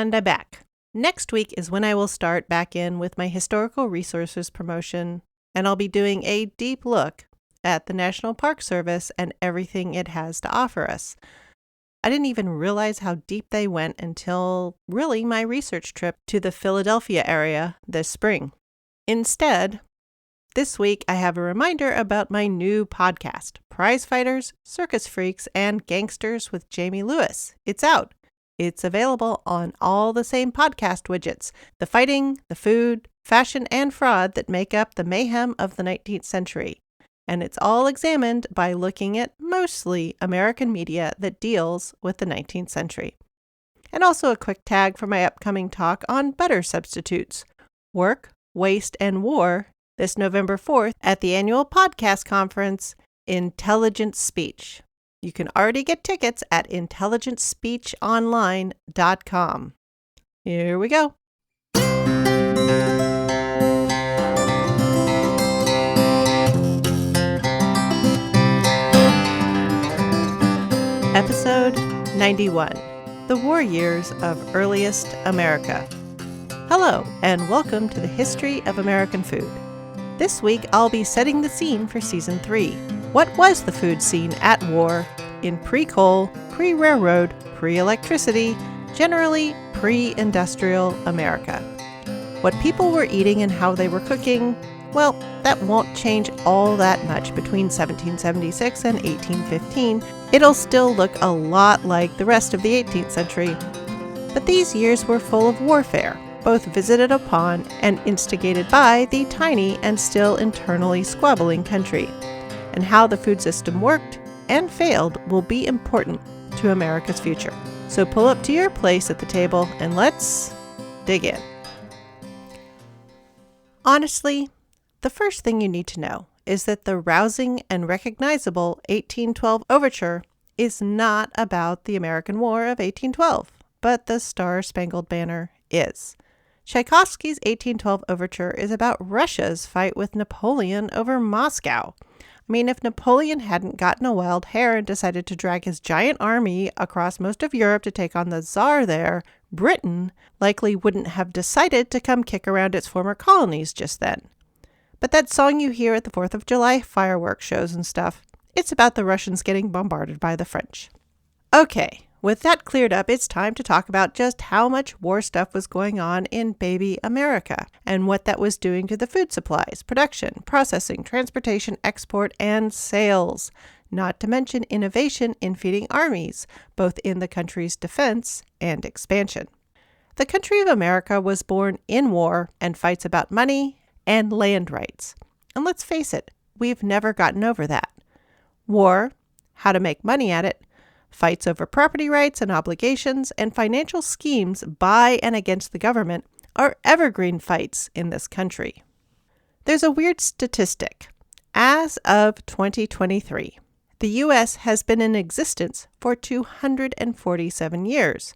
And I'm back. Next week is when I will start back in with my historical resources promotion, and I'll be doing a deep look at the National Park Service and everything it has to offer us. I didn't even realize how deep they went until really my research trip to the Philadelphia area this spring. Instead, this week I have a reminder about my new podcast, Prize Fighters, Circus Freaks, and Gangsters with Jamie Lewis. It's out. It's available on all the same podcast widgets, the fighting, the food, fashion, and fraud that make up the mayhem of the 19th century. And it's all examined by looking at mostly American media that deals with the 19th century. And also a quick tag for my upcoming talk on butter substitutes, work, waste, and war this November 4th at the annual podcast conference, Intelligent Speech. You can already get tickets at intelligentspeechonline.com. Here we go. Episode 91, The War Years of Earliest America. Hello, and welcome to the History of American Food. This week, I'll be setting the scene for Season 3. What was the food scene at war in pre-coal, pre-railroad, pre-electricity, generally pre-industrial America? What people were eating and how they were cooking, well, that won't change all that much between 1776 and 1815. It'll still look a lot like the rest of the 18th century. But these years were full of warfare, both visited upon and instigated by the tiny and still internally squabbling country. And how the food system worked and failed will be important to America's future. So pull up to your place at the table and let's dig in. Honestly, the first thing you need to know is that the rousing and recognizable 1812 overture is not about the American War of 1812, but the Star-Spangled Banner is. Tchaikovsky's 1812 overture is about Russia's fight with Napoleon over Moscow. I mean, if Napoleon hadn't gotten a wild hair and decided to drag his giant army across most of Europe to take on the Tsar there, Britain likely wouldn't have decided to come kick around its former colonies just then. But that song you hear at the 4th of July fireworks shows and stuff, it's about the Russians getting bombarded by the French. Okay, with that cleared up, it's time to talk about just how much war stuff was going on in baby America and what that was doing to the food supplies, production, processing, transportation, export, and sales, not to mention innovation in feeding armies, both in the country's defense and expansion. The country of America was born in war and fights about money and land rights. And let's face it, we've never gotten over that. War, how to make money at it, fights over property rights and obligations, and financial schemes by and against the government are evergreen fights in this country. There's a weird statistic. As of 2023, the U.S. has been in existence for 247 years,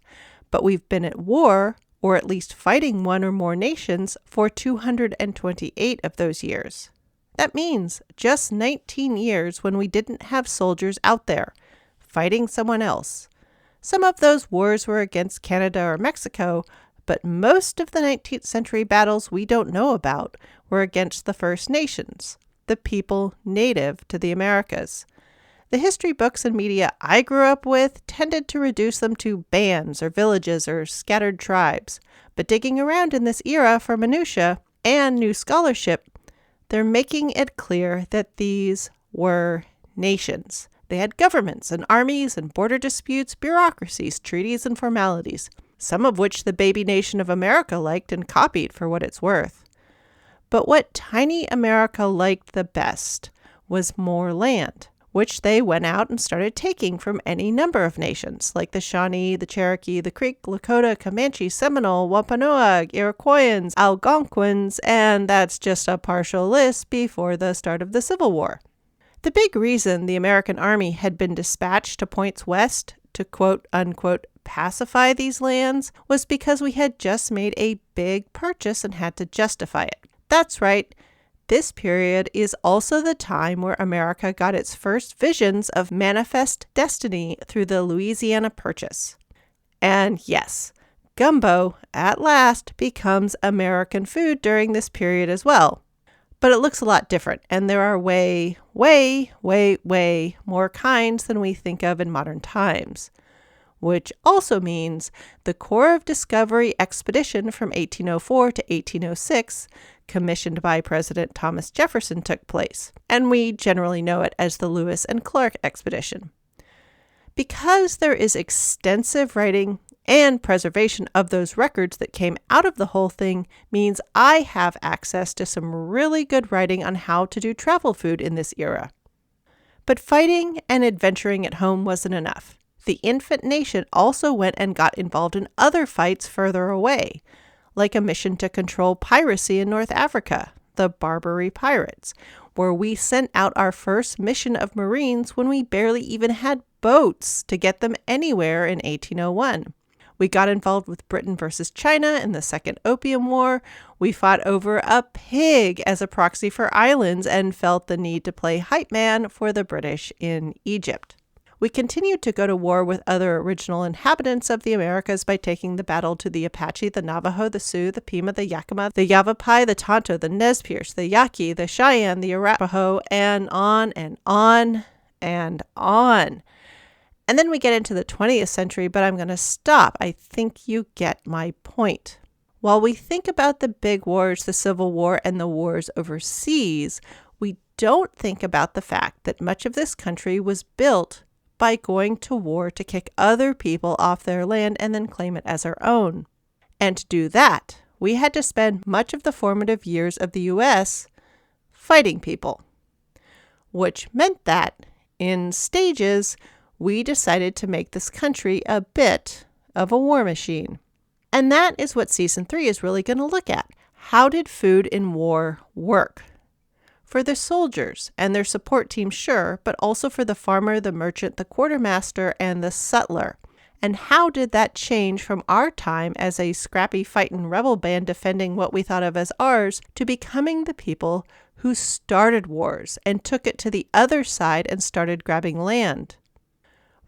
but we've been at war, or at least fighting one or more nations, for 228 of those years. That means just 19 years when we didn't have soldiers out there fighting someone else. Some of those wars were against Canada or Mexico, but most of the 19th century battles we don't know about were against the First Nations, the people native to the Americas. The history books and media I grew up with tended to reduce them to bands or villages or scattered tribes, but digging around in this era for minutiae and new scholarship, they're making it clear that these were nations. They had governments and armies and border disputes, bureaucracies, treaties, and formalities, some of which the baby nation of America liked and copied for what it's worth. But what tiny America liked the best was more land, which they went out and started taking from any number of nations, like the Shawnee, the Cherokee, the Creek, Lakota, Comanche, Seminole, Wampanoag, Iroquoians, Algonquins, and that's just a partial list before the start of the Civil War. The big reason the American army had been dispatched to points west to quote-unquote pacify these lands was because we had just made a big purchase and had to justify it. That's right. This period is also the time where America got its first visions of manifest destiny through the Louisiana Purchase. And yes, Gumbo, at last, becomes American food during this period as well. But it looks a lot different, and there are way, way, way, way more kinds than we think of in modern times. Which also means the Corps of Discovery expedition from 1804 to 1806, commissioned by President Thomas Jefferson, took place, and we generally know it as the Lewis and Clark expedition. Because there is extensive writing and preservation of those records that came out of the whole thing means I have access to some really good writing on how to do travel food in this era. But fighting and adventuring at home wasn't enough. The infant nation also went and got involved in other fights further away, like a mission to control piracy in North Africa, the Barbary Pirates, where we sent out our first mission of Marines when we barely even had boats to get them anywhere in 1801. We got involved with Britain versus China in the Second Opium War. We fought over a pig as a proxy for islands and felt the need to play hype man for the British in Egypt. We continued to go to war with other original inhabitants of the Americas by taking the battle to the Apache, the Navajo, the Sioux, the Pima, the Yakima, the Yavapai, the Tonto, the Nez Perce, the Yaqui, the Cheyenne, the Arapaho, and on and on and on. And then we get into the 20th century, but I'm going to stop. I think you get my point. While we think about the big wars, the Civil War, and the wars overseas, we don't think about the fact that much of this country was built by going to war to kick other people off their land and then claim it as our own. And to do that, we had to spend much of the formative years of the U.S. fighting people, which meant that, in stages, we decided to make this country a bit of a war machine. And that is what Season 3 is really going to look at. How did food in war work? For the soldiers and their support team, sure, but also for the farmer, the merchant, the quartermaster, and the sutler. And how did that change from our time as a scrappy fightin' rebel band defending what we thought of as ours to becoming the people who started wars and took it to the other side and started grabbing land?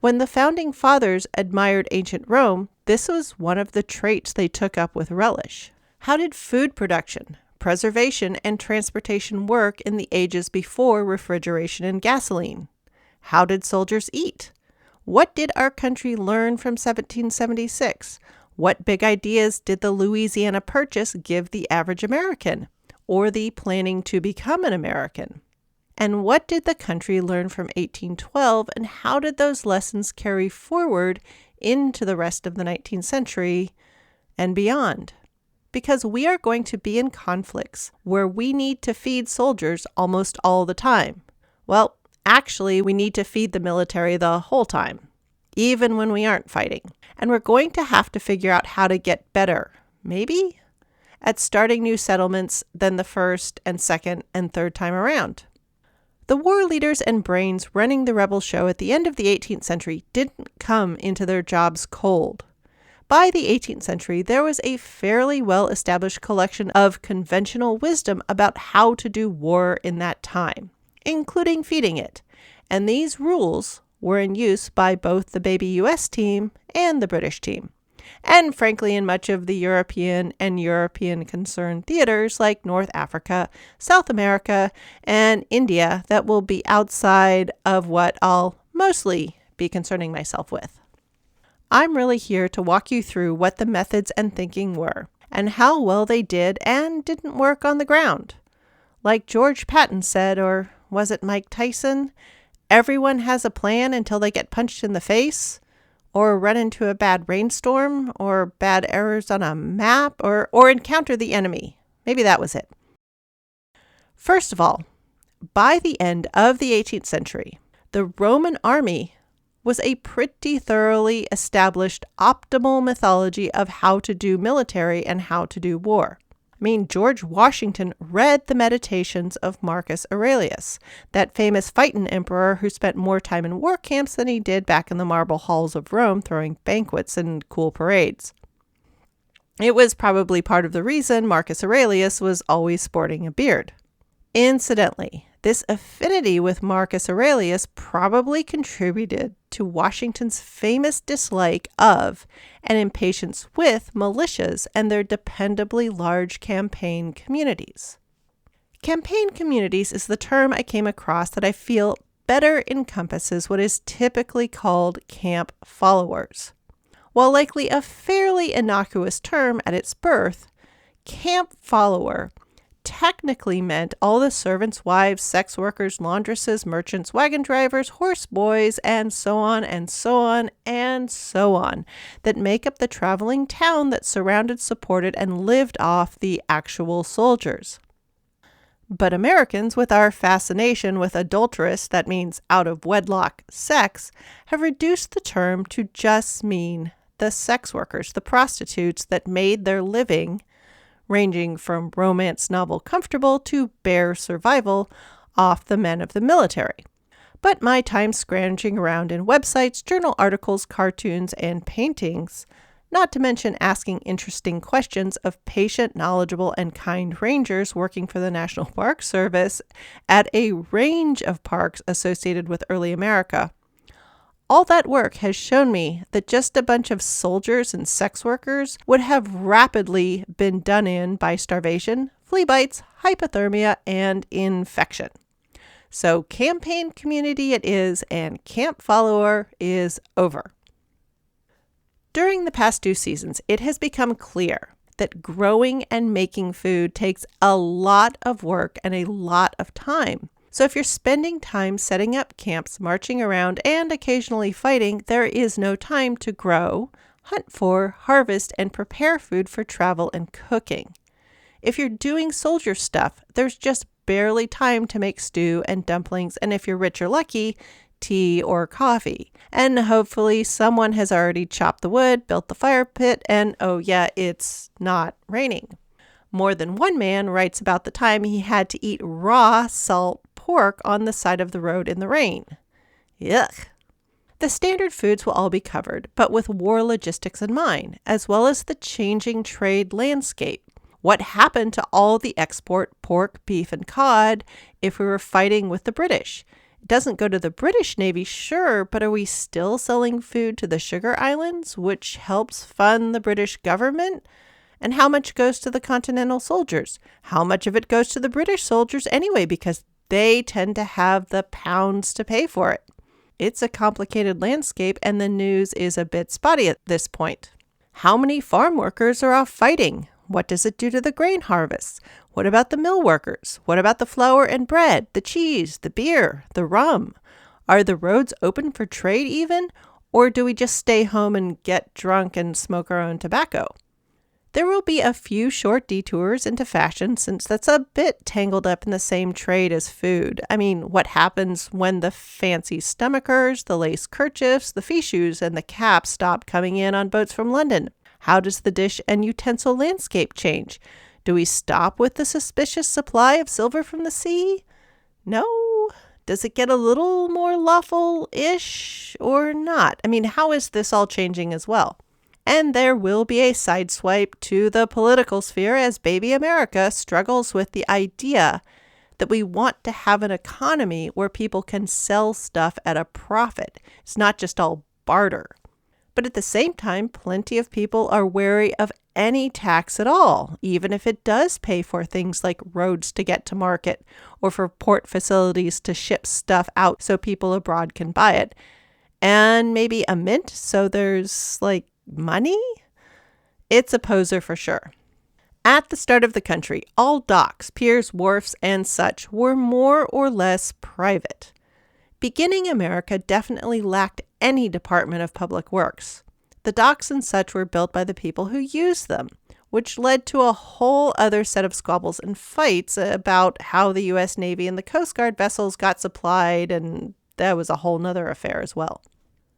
When the founding fathers admired ancient Rome, this was one of the traits they took up with relish. How did food production, preservation, and transportation work in the ages before refrigeration and gasoline? How did soldiers eat? What did our country learn from 1776? What big ideas did the Louisiana Purchase give the average American, or the planning to become an American? And what did the country learn from 1812, and how did those lessons carry forward into the rest of the 19th century and beyond? Because we are going to be in conflicts where we need to feed soldiers almost all the time. Well, actually, we need to feed the military the whole time, even when we aren't fighting. And we're going to have to figure out how to get better, maybe, at starting new settlements than the first and second and third time around. The war leaders and brains running the rebel show at the end of the 18th century didn't come into their jobs cold. By the 18th century, there was a fairly well-established collection of conventional wisdom about how to do war in that time, including feeding it. And these rules were in use by both the baby U.S. team and the British team. And frankly, in much of the European and European-concerned theaters like North Africa, South America, and India that will be outside of what I'll mostly be concerning myself with. I'm really here to walk you through what the methods and thinking were, and how well they did and didn't work on the ground. Like George Patton said, or was it Mike Tyson, everyone has a plan until they get punched in the face, or run into a bad rainstorm, or bad errors on a map, or encounter the enemy. Maybe that was it. First of all, by the end of the 18th century, the Roman army was a pretty thoroughly established optimal mythology of how to do military and how to do war. I mean, George Washington read the meditations of Marcus Aurelius, that famous fightin' emperor who spent more time in war camps than he did back in the marble halls of Rome throwing banquets and cool parades. It was probably part of the reason Marcus Aurelius was always sporting a beard. Incidentally, this affinity with Marcus Aurelius probably contributed to Washington's famous dislike of and impatience with militias and their dependably large campaign communities. Campaign communities is the term I came across that I feel better encompasses what is typically called camp followers. While likely a fairly innocuous term at its birth, camp follower technically meant all the servants' wives, sex workers, laundresses, merchants, wagon drivers, horse boys, and so on and so on and so on that make up the traveling town that surrounded, supported, and lived off the actual soldiers. But Americans, with our fascination with adulterous, that means out of wedlock, sex, have reduced the term to just mean the sex workers, the prostitutes that made their living, ranging from romance novel comfortable to bare survival, off the men of the military. But my time scrounging around in websites, journal articles, cartoons, and paintings, not to mention asking interesting questions of patient, knowledgeable, and kind rangers working for the National Park Service at a range of parks associated with early America. All that work has shown me that just a bunch of soldiers and sex workers would have rapidly been done in by starvation, flea bites, hypothermia, and infection. So campaign community it is, and camp follower is over. During the past 2 seasons, it has become clear that growing and making food takes a lot of work and a lot of time. So if you're spending time setting up camps, marching around, and occasionally fighting, there is no time to grow, hunt for, harvest, and prepare food for travel and cooking. If you're doing soldier stuff, there's just barely time to make stew and dumplings, and if you're rich or lucky, tea or coffee. And hopefully someone has already chopped the wood, built the fire pit, and oh yeah, it's not raining. More than one man writes about the time he had to eat raw salt pork on the side of the road in the rain. Yuck. The standard foods will all be covered, but with war logistics in mind, as well as the changing trade landscape. What happened to all the export pork, beef, and cod if we were fighting with the British? It doesn't go to the British Navy, sure, but are we still selling food to the Sugar Islands, which helps fund the British government? And how much goes to the Continental soldiers? How much of it goes to the British soldiers anyway, because they tend to have the pounds to pay for it? It's a complicated landscape, and the news is a bit spotty at this point. How many farm workers are off fighting? What does it do to the grain harvests? What about the mill workers? What about the flour and bread, the cheese, the beer, the rum? Are the roads open for trade even? Or do we just stay home and get drunk and smoke our own tobacco? There will be a few short detours into fashion since that's a bit tangled up in the same trade as food. I mean, what happens when the fancy stomachers, the lace kerchiefs, the fichus, and the caps stop coming in on boats from London? How does the dish and utensil landscape change? Do we stop with the suspicious supply of silver from the sea? No? Does it get a little more lawful-ish or not? I mean, how is this all changing as well? And there will be a sideswipe to the political sphere as baby America struggles with the idea that we want to have an economy where people can sell stuff at a profit. It's not just all barter. But at the same time, plenty of people are wary of any tax at all, even if it does pay for things like roads to get to market or for port facilities to ship stuff out so people abroad can buy it. And maybe a mint so there's money? It's a poser for sure. At the start of the country, all docks, piers, wharfs, and such were more or less private. Beginning America definitely lacked any department of public works. The docks and such were built by the people who used them, which led to a whole other set of squabbles and fights about how the U.S. Navy and the Coast Guard vessels got supplied, and that was a whole nother affair as well.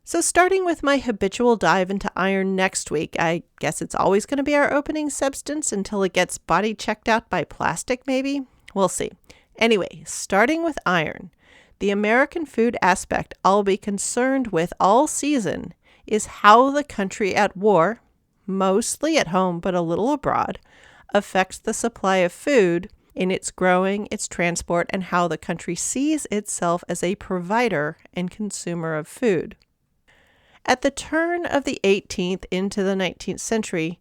So starting with my habitual dive into iron next week, I guess it's always going to be our opening substance until it gets body checked out by plastic, maybe? We'll see. Anyway, starting with iron, the American food aspect I'll be concerned with all season is how the country at war, mostly at home but a little abroad, affects the supply of food in its growing, its transport, and how the country sees itself as a provider and consumer of food. At the turn of the 18th into the 19th century,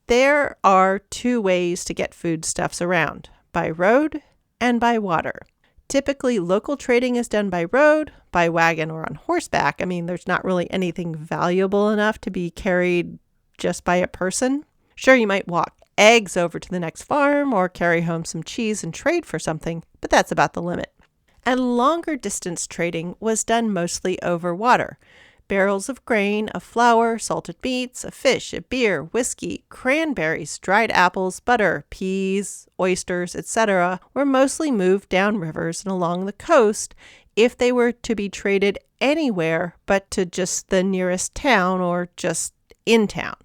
there are two ways to get foodstuffs around, by road and by water. Typically, local trading is done by road, by wagon, or on horseback. I mean, there's not really anything valuable enough to be carried just by a person. Sure, you might walk eggs over to the next farm or carry home some cheese and trade for something, but that's about the limit. And longer distance trading was done mostly over water. Barrels of grain, of flour, salted meats, of fish, of beer, whiskey, cranberries, dried apples, butter, peas, oysters, etc. were mostly moved down rivers and along the coast if they were to be traded anywhere but to just the nearest town or just in town.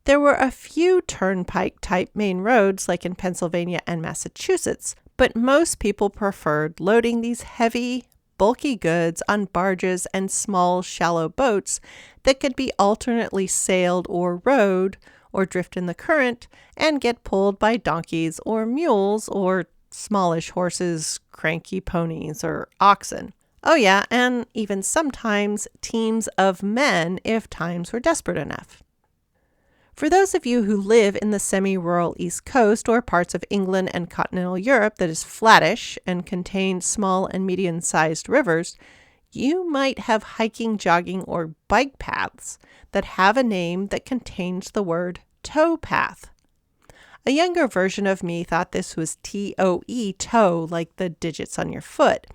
There were a few turnpike-type main roads like in Pennsylvania and Massachusetts, but most people preferred loading these heavy, bulky goods on barges and small, shallow boats that could be alternately sailed or rowed or drift in the current and get pulled by donkeys or mules or smallish horses, cranky ponies, or oxen. Oh yeah, and even sometimes teams of men if times were desperate enough. For those of you who live in the semi-rural East Coast or parts of England and continental Europe that is flattish and contains small and medium-sized rivers, you might have hiking, jogging, or bike paths that have a name that contains the word towpath. A younger version of me thought this was T-O-E, toe, like the digits on your foot.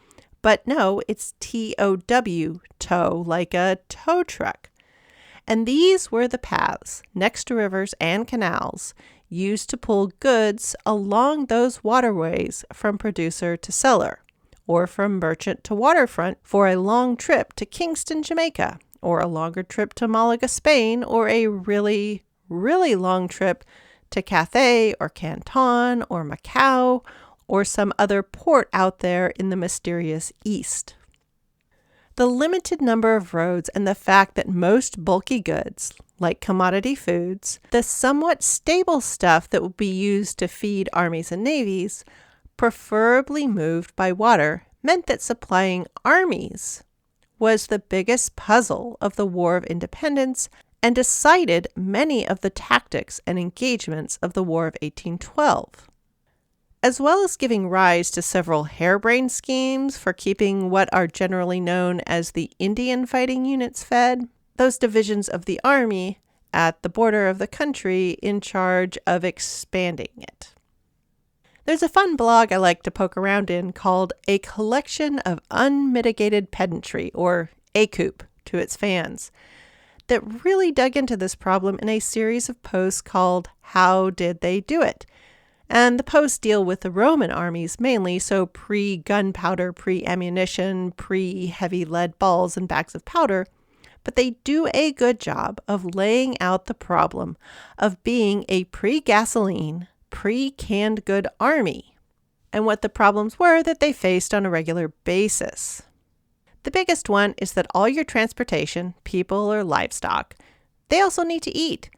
But no, it's T-O-W, tow, like a tow truck. And these were the paths, next to rivers and canals, used to pull goods along those waterways from producer to seller, or from merchant to waterfront for a long trip to Kingston, Jamaica, or a longer trip to Malaga, Spain, or a really, really long trip to Cathay or Canton or Macau, or some other port out there in the mysterious East. The limited number of roads and the fact that most bulky goods, like commodity foods, the somewhat stable stuff that would be used to feed armies and navies, preferably moved by water, meant that supplying armies was the biggest puzzle of the War of Independence and decided many of the tactics and engagements of the War of 1812. As well as giving rise to several harebrained schemes for keeping what are generally known as the Indian fighting units fed, those divisions of the army at the border of the country in charge of expanding it. There's a fun blog I like to poke around in called A Collection of Unmitigated Pedantry, or ACOOP to its fans, that really dug into this problem in a series of posts called How Did They Do It? And the posts deal with the Roman armies mainly, so pre-gunpowder, pre-ammunition, pre-heavy lead balls and bags of powder, but they do a good job of laying out the problem of being a pre-gasoline, pre-canned good army, and what the problems were that they faced on a regular basis. The biggest one is that all your transportation, people or livestock, they also need to eat.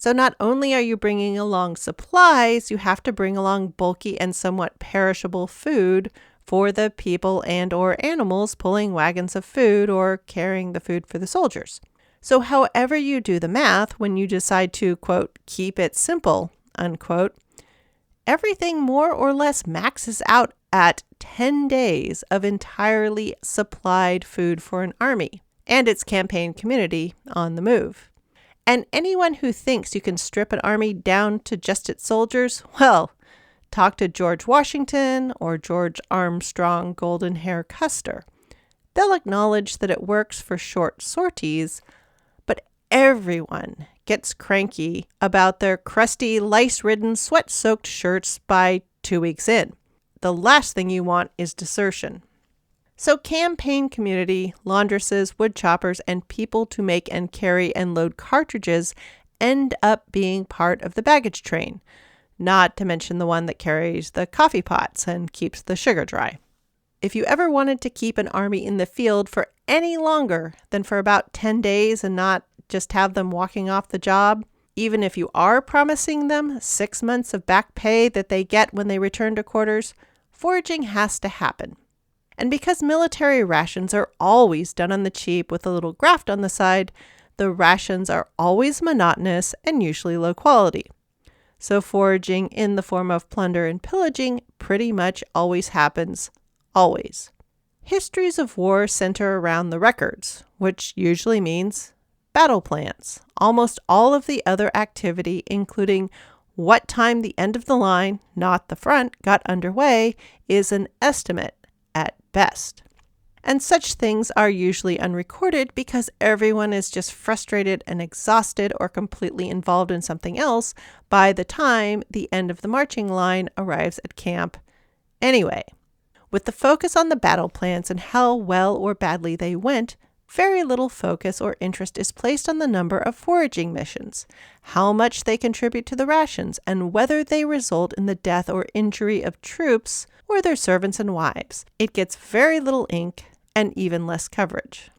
So not only are you bringing along supplies, you have to bring along bulky and somewhat perishable food for the people and or animals pulling wagons of food or carrying the food for the soldiers. So however you do the math when you decide to, quote, keep it simple, unquote, everything more or less maxes out at 10 days of entirely supplied food for an army and its campaign community on the move. And anyone who thinks you can strip an army down to just its soldiers, well, talk to George Washington or George Armstrong Golden Hair Custer. They'll acknowledge that it works for short sorties, but everyone gets cranky about their crusty, lice-ridden, sweat-soaked shirts by 2 weeks in. The last thing you want is desertion. So campaign community, laundresses, wood choppers, and people to make and carry and load cartridges end up being part of the baggage train, not to mention the one that carries the coffee pots and keeps the sugar dry. If you ever wanted to keep an army in the field for any longer than for about 10 days and not just have them walking off the job, even if you are promising them 6 months of back pay that they get when they return to quarters, foraging has to happen. And because military rations are always done on the cheap with a little graft on the side, the rations are always monotonous and usually low quality. So foraging in the form of plunder and pillaging pretty much always happens, always. Histories of war center around the records, which usually means battle plans. Almost all of the other activity, including what time the end of the line, not the front, got underway, is an estimate at best. And such things are usually unrecorded because everyone is just frustrated and exhausted or completely involved in something else by the time the end of the marching line arrives at camp anyway. With the focus on the battle plans and how well or badly they went, very little focus or interest is placed on the number of foraging missions, how much they contribute to the rations, and whether they result in the death or injury of troops or their servants and wives. It gets very little ink and even less coverage.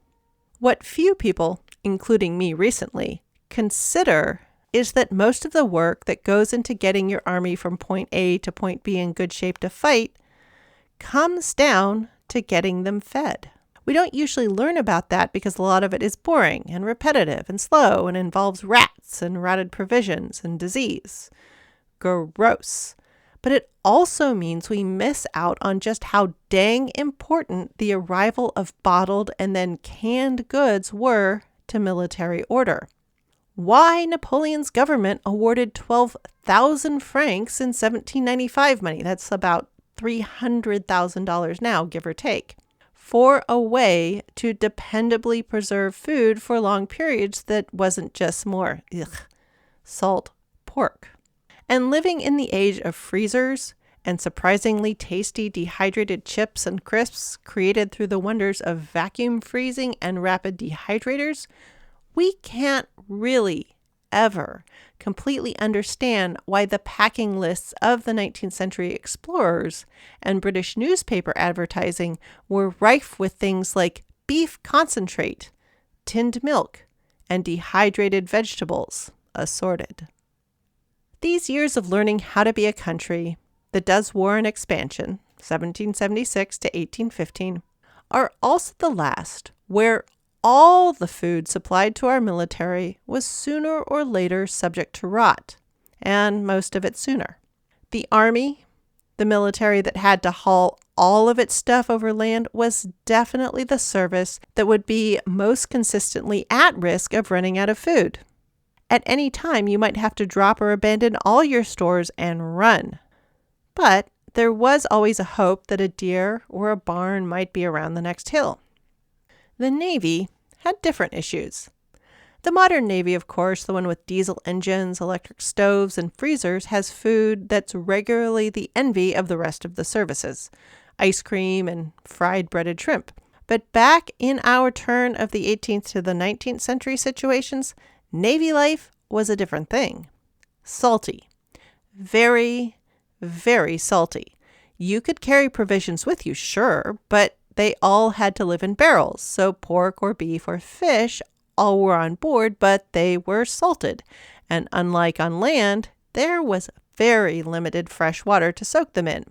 What few people, including me recently, consider is that most of the work that goes into getting your army from point A to point B in good shape to fight comes down to getting them fed. We don't usually learn about that because a lot of it is boring and repetitive and slow and involves rats and rotted provisions and disease. Gross. But it also means we miss out on just how dang important the arrival of bottled and then canned goods were to military order. Why Napoleon's government awarded 12,000 francs in 1795 money, that's about $300,000 now, give or take, for a way to dependably preserve food for long periods that wasn't just more salt pork. And living in the age of freezers and surprisingly tasty dehydrated chips and crisps created through the wonders of vacuum freezing and rapid dehydrators, we can't really ever completely understand why the packing lists of the 19th century explorers and British newspaper advertising were rife with things like beef concentrate, tinned milk, and dehydrated vegetables assorted. These years of learning how to be a country that does war and expansion, 1776 to 1815, are also the last where all the food supplied to our military was sooner or later subject to rot, and most of it sooner. The army, the military that had to haul all of its stuff over land, was definitely the service that would be most consistently at risk of running out of food. At any time, you might have to drop or abandon all your stores and run. But there was always a hope that a deer or a barn might be around the next hill. The Navy had different issues. The modern Navy, of course, the one with diesel engines, electric stoves, and freezers, has food that's regularly the envy of the rest of the services. Ice cream and fried breaded shrimp. But back in our turn of the 18th to the 19th century situations, Navy life was a different thing. Salty. Very, very salty. You could carry provisions with you, sure, but they all had to live in barrels, so pork or beef or fish all were on board, but they were salted. And unlike on land, there was very limited fresh water to soak them in.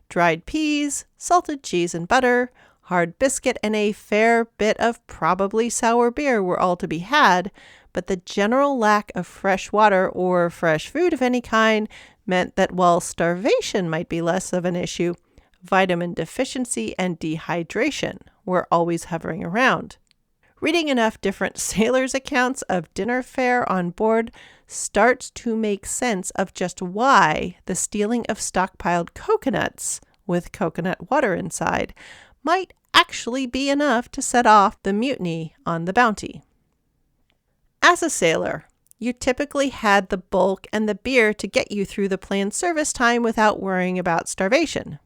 Dried peas, salted cheese and butter, hard biscuit, and a fair bit of probably sour beer were all to be had, but the general lack of fresh water or fresh food of any kind meant that while starvation might be less of an issue, vitamin deficiency and dehydration were always hovering around. Reading enough different sailors' accounts of dinner fare on board starts to make sense of just why the stealing of stockpiled coconuts with coconut water inside might actually be enough to set off the mutiny on the Bounty. As a sailor, you typically had the bulk and the beer to get you through the planned service time without worrying about starvation.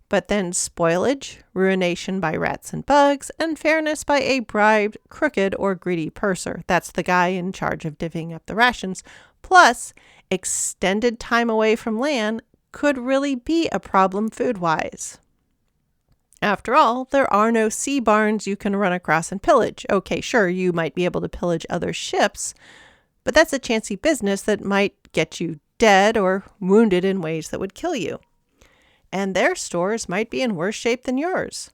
But then spoilage, ruination by rats and bugs, and fairness by a bribed, crooked, or greedy purser, that's the guy in charge of divvying up the rations, plus extended time away from land could really be a problem food-wise. After all, there are no sea barns you can run across and pillage. Okay, sure, you might be able to pillage other ships, but that's a chancy business that might get you dead or wounded in ways that would kill you. And their stores might be in worse shape than yours.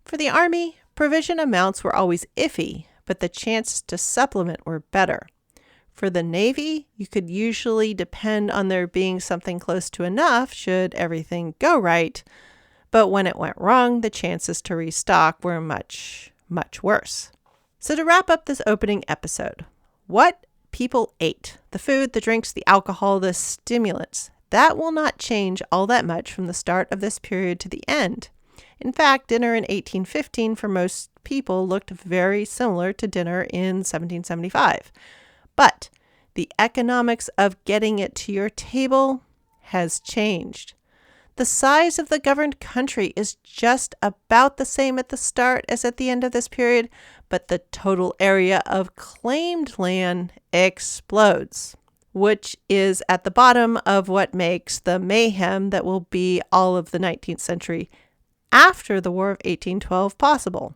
For the Army, provision amounts were always iffy, but the chances to supplement were better. For the Navy, you could usually depend on there being something close to enough should everything go right, but when it went wrong, the chances to restock were much, much worse. So to wrap up this opening episode, what people ate, the food, the drinks, the alcohol, the stimulants, that will not change all that much from the start of this period to the end. In fact, dinner in 1815 for most people looked very similar to dinner in 1775. But the economics of getting it to your table has changed. The size of the governed country is just about the same at the start as at the end of this period, but the total area of claimed land explodes, which is at the bottom of what makes the mayhem that will be all of the 19th century after the War of 1812 possible.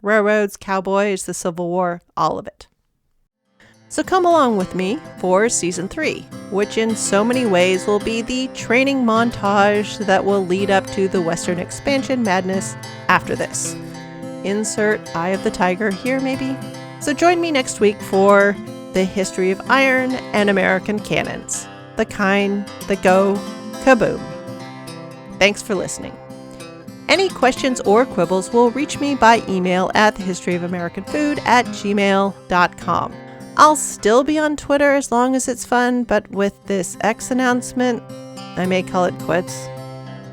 Railroads, cowboys, the Civil War, all of it. So come along with me for Season 3, which in so many ways will be the training montage that will lead up to the Western expansion madness after this. Insert Eye of the Tiger here, maybe? So join me next week for the history of iron and American cannons, the kind that go kaboom. Thanks for listening. Any questions or quibbles will reach me by email at thehistoryofamericanfood@gmail.com. I'll still be on Twitter as long as it's fun, but with this X announcement, I may call it quits.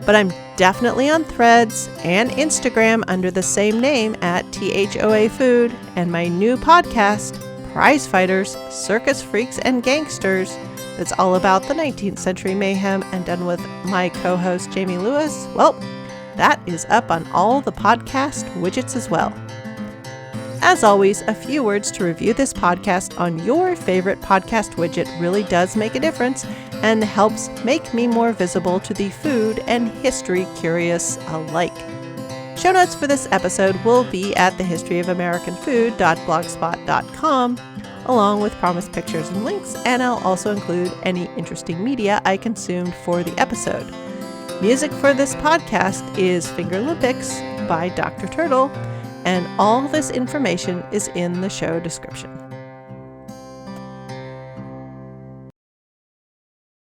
But I'm definitely on Threads and Instagram under the same name at THoAFood, and my new podcast, Prize Fighters, Circus Freaks, and Gangsters, that's all about the 19th century mayhem and done with my co-host Jamie Lewis, well, that is up on all the podcast widgets as well. As always, a few words to review this podcast on your favorite podcast widget really does make a difference and helps make me more visible to the food and history curious alike. Show notes for this episode will be at thehistoryofamericanfood.blogspot.com, along with promised pictures and links, and I'll also include any interesting media I consumed for the episode. Music for this podcast is Fingerlympics by Dr. Turtle, and all this information is in the show description.